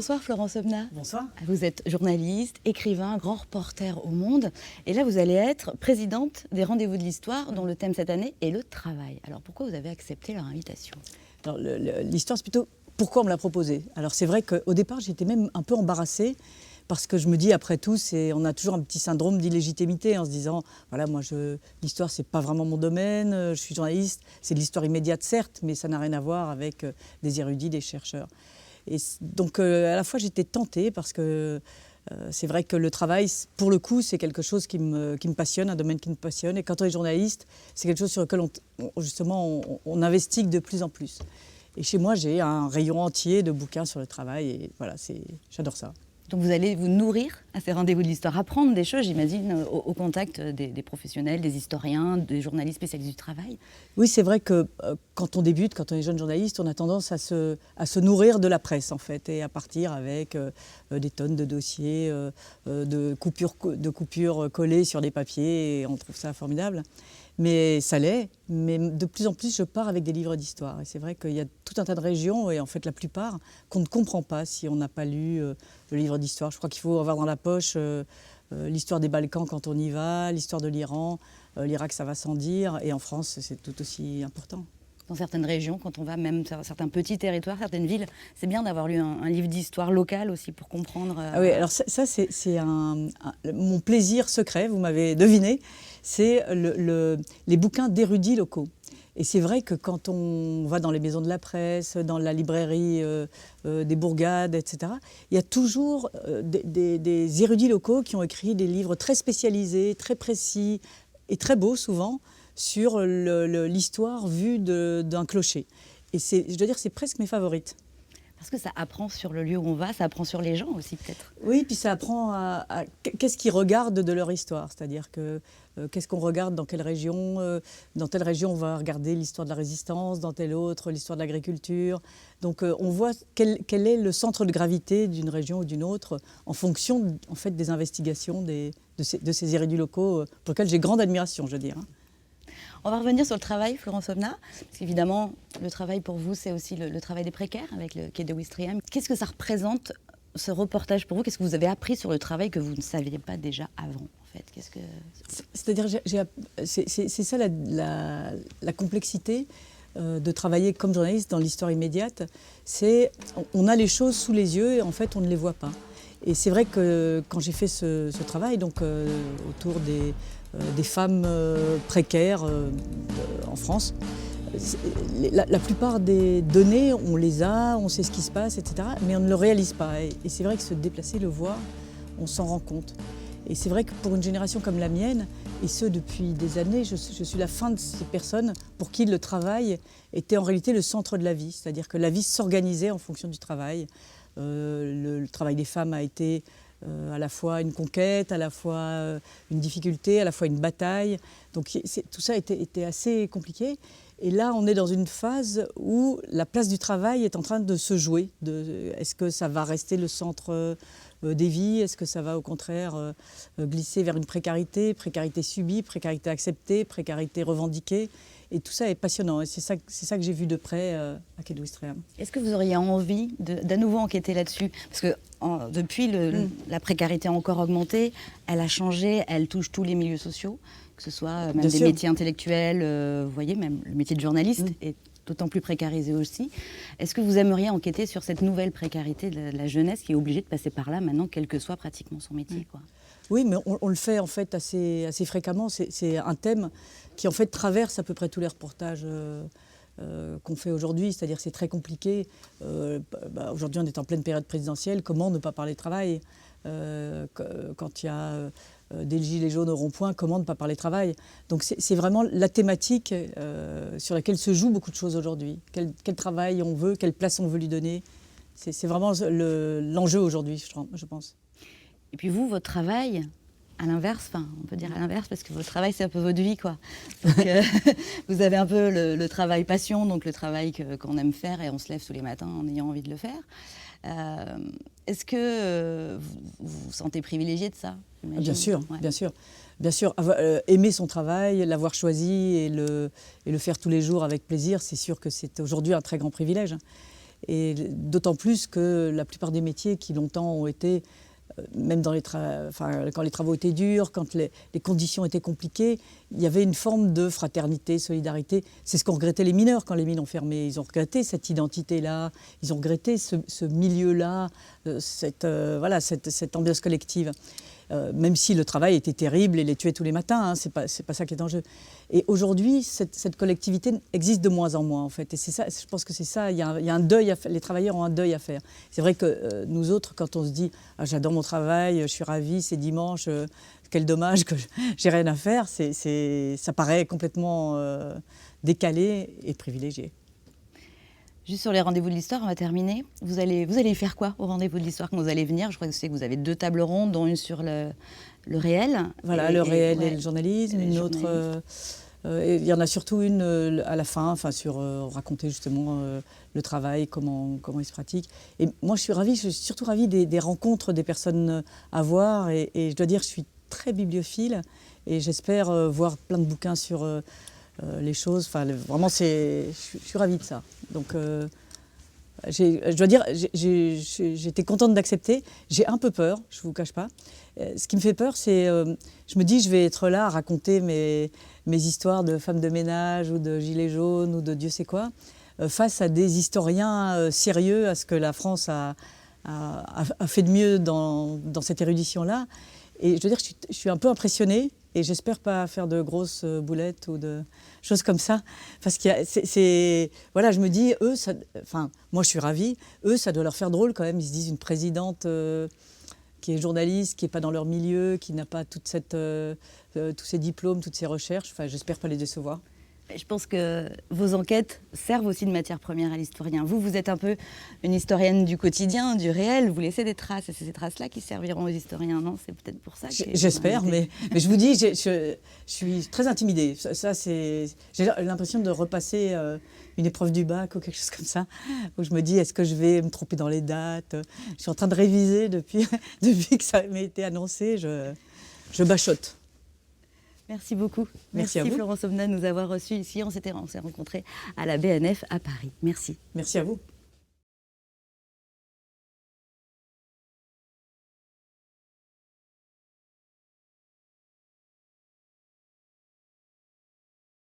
Bonsoir Florence Aubenas. Bonsoir. Vous êtes journaliste, écrivain, grand reporter au Monde. Et là, vous allez être présidente des Rendez-vous de l'Histoire, dont le thème cette année est le travail. Alors pourquoi vous avez accepté leur invitation? L'histoire, c'est plutôt pourquoi on me l'a proposé. Alors c'est vrai qu'au départ, j'étais même un peu embarrassée parce que je me dis, après tout, on a toujours un petit syndrome d'illégitimité en se disant, voilà, moi, l'histoire, c'est pas vraiment mon domaine, je suis journaliste, c'est de l'histoire immédiate, certes, mais ça n'a rien à voir avec des érudits, des chercheurs. Et donc, à la fois, j'étais tentée parce que c'est vrai que le travail, pour le coup, c'est quelque chose qui me passionne, un domaine qui me passionne. Et quand on est journaliste, c'est quelque chose sur lequel on investigue de plus en plus. Et chez moi, j'ai un rayon entier de bouquins sur le travail et voilà, j'adore ça. Donc vous allez vous nourrir à ces Rendez-vous de l'Histoire, apprendre des choses, j'imagine, au contact des professionnels, des historiens, des journalistes spécialistes du travail. Oui, c'est vrai que quand on débute, quand on est jeune journaliste, on a tendance à se nourrir de la presse, en fait, et à partir avec des tonnes de dossiers, de coupures collées sur des papiers, et on trouve ça formidable. Mais ça l'est, mais de plus en plus, je pars avec des livres d'histoire. Et c'est vrai qu'il y a tout un tas de régions, et en fait la plupart, qu'on ne comprend pas si on n'a pas lu le livre d'histoire. Je crois qu'il faut avoir dans la poche l'histoire des Balkans quand on y va, l'histoire de l'Iran, l'Irak, ça va sans dire, et en France, c'est tout aussi important. Dans certaines régions, quand on va même sur certains petits territoires, certaines villes, c'est bien d'avoir lu un livre d'histoire locale aussi pour comprendre. Ah oui, alors ça c'est mon plaisir secret, vous m'avez deviné, c'est les bouquins d'érudits locaux. Et c'est vrai que quand on va dans les maisons de la presse, dans la librairie des bourgades, etc., il y a toujours des érudits locaux qui ont écrit des livres très spécialisés, très précis et très beaux souvent, sur l'histoire vue d'un clocher. Et je dois dire que c'est presque mes favorites. Parce que ça apprend sur le lieu où on va, ça apprend sur les gens aussi peut-être. Oui, puis ça apprend à qu'est-ce qu'ils regardent de leur histoire. C'est-à-dire que qu'est-ce qu'on regarde dans quelle région. Dans telle région, on va regarder l'histoire de la résistance, dans telle autre, l'histoire de l'agriculture. Donc on voit quel est le centre de gravité d'une région ou d'une autre en fonction en fait, des investigations de ces érudits locaux pour lesquels j'ai grande admiration, je veux dire. On va revenir sur le travail, Florence Aubenas, parce qu'évidemment, le travail pour vous, c'est aussi le travail des précaires avec le quai de Ouistreham. Qu'est-ce que ça représente, ce reportage pour vous? Qu'est-ce que vous avez appris sur le travail que vous ne saviez pas déjà avant, en fait? C'est-à-dire, c'est ça la complexité de travailler comme journaliste dans l'histoire immédiate. On a les choses sous les yeux et en fait, on ne les voit pas. Et c'est vrai que quand j'ai fait ce travail, donc autour des femmes précaires en France, la plupart des données, on les a, on sait ce qui se passe, etc., mais on ne le réalise pas. Et c'est vrai que se déplacer, le voir, on s'en rend compte. Et c'est vrai que pour une génération comme la mienne, et ce depuis des années, je suis la fin de ces personnes pour qui le travail était en réalité le centre de la vie. C'est-à-dire que la vie s'organisait en fonction du travail. Le travail des femmes a été à la fois une conquête, à la fois une difficulté, à la fois une bataille. Donc tout ça était assez compliqué. Et là, on est dans une phase où la place du travail est en train de se jouer. Est-ce que ça va rester le centre des vies? Est-ce que ça va au contraire glisser vers une précarité subie, précarité acceptée, précarité revendiquée? Et tout ça est passionnant. Et c'est ça que j'ai vu de près à quai de Ouistreham. Est-ce que vous auriez envie d'à nouveau enquêter là-dessus? Parce que depuis, la précarité a encore augmenté, elle a changé, elle touche tous les milieux sociaux, que ce soit même des métiers intellectuels, vous voyez, même le métier de journaliste est d'autant plus précarisé aussi. Est-ce que vous aimeriez enquêter sur cette nouvelle précarité de la jeunesse qui est obligée de passer par là maintenant, quel que soit pratiquement son métier, quoi? Oui, mais on le fait en fait assez fréquemment. C'est un thème qui en fait traverse à peu près tous les reportages qu'on fait aujourd'hui. C'est-à-dire que c'est très compliqué. Aujourd'hui, on est en pleine période présidentielle. Comment ne pas parler de travail quand il y a des gilets jaunes au rond-point, comment ne pas parler de travail? Donc c'est vraiment la thématique sur laquelle se jouent beaucoup de choses aujourd'hui. Quel travail on veut, quelle place on veut lui donner. C'est vraiment l'enjeu aujourd'hui, je pense. Et puis vous, votre travail, à l'inverse, on peut dire à l'inverse, parce que votre travail, c'est un peu votre vie, quoi. Donc, vous avez un peu le travail passion, donc le travail qu'on aime faire et on se lève tous les matins en ayant envie de le faire. Est-ce que vous vous sentez privilégié de ça? Bien sûr, ouais. Bien sûr. Bien sûr, aimer son travail, l'avoir choisi et le faire tous les jours avec plaisir, c'est sûr que c'est aujourd'hui un très grand privilège. Et d'autant plus que la plupart des métiers qui longtemps ont été, même dans quand les travaux étaient durs, quand les conditions étaient compliquées, il y avait une forme de fraternité, solidarité. C'est ce qu'ont regretté les mineurs quand les mines ont fermé. Ils ont regretté cette identité-là, ils ont regretté ce milieu-là, cette ambiance collective. Même si le travail était terrible et les tuait tous les matins, hein, c'est pas ça qui est en jeu. Et aujourd'hui, cette collectivité existe de moins en moins, en fait. Et c'est ça, je pense que c'est ça, il y a un deuil à faire, les travailleurs ont un deuil à faire. C'est vrai que nous autres, quand on se dit ah, « j'adore mon travail, je suis ravie, c'est dimanche, quel dommage que j'ai rien à faire », ça paraît complètement décalé et privilégié. Juste sur les rendez-vous de l'histoire, on va terminer. Vous allez y faire quoi au rendez-vous de l'histoire quand vous allez venir? Je crois que vous avez 2 tables rondes, dont une sur le réel. Voilà, le réel et le journalisme. Une autre, il y en a surtout une à la fin, sur raconter justement le travail, comment il se pratique. Et moi, je suis surtout ravie des rencontres des personnes à voir. Et je dois dire, je suis très bibliophile et j'espère voir plein de bouquins sur les choses. Vraiment, je suis ravie de ça. Donc, je dois dire, j'étais contente d'accepter. J'ai un peu peur, je ne vous cache pas. Ce qui me fait peur, c'est, je me dis, je vais être là à raconter mes histoires de femmes de ménage ou de gilets jaunes ou de Dieu sait quoi, face à des historiens sérieux, à ce que la France a fait de mieux dans cette érudition-là. Et je veux dire, je suis un peu impressionnée et j'espère pas faire de grosses boulettes ou de choses comme ça. Parce que voilà, je me dis, eux, moi je suis ravie, eux, ça doit leur faire drôle quand même. Ils se disent une présidente qui est journaliste, qui n'est pas dans leur milieu, qui n'a pas tous ces diplômes, toutes ces recherches. J'espère pas les décevoir. Je pense que vos enquêtes servent aussi de matière première à l'historien. Vous êtes un peu une historienne du quotidien, du réel. Vous laissez des traces, et c'est ces traces-là qui serviront aux historiens, non? C'est peut-être pour ça que... J'espère, mais je vous dis, je suis très intimidée. J'ai l'impression de repasser une épreuve du bac ou quelque chose comme ça, où je me dis, est-ce que je vais me tromper dans les dates? Je suis en train de réviser depuis que ça m'a été annoncé. Je bachote. Merci beaucoup. Merci à vous. Florence Aubenas de nous avoir reçus ici. On s'est rencontrés à la BNF à Paris. Merci. Merci à vous.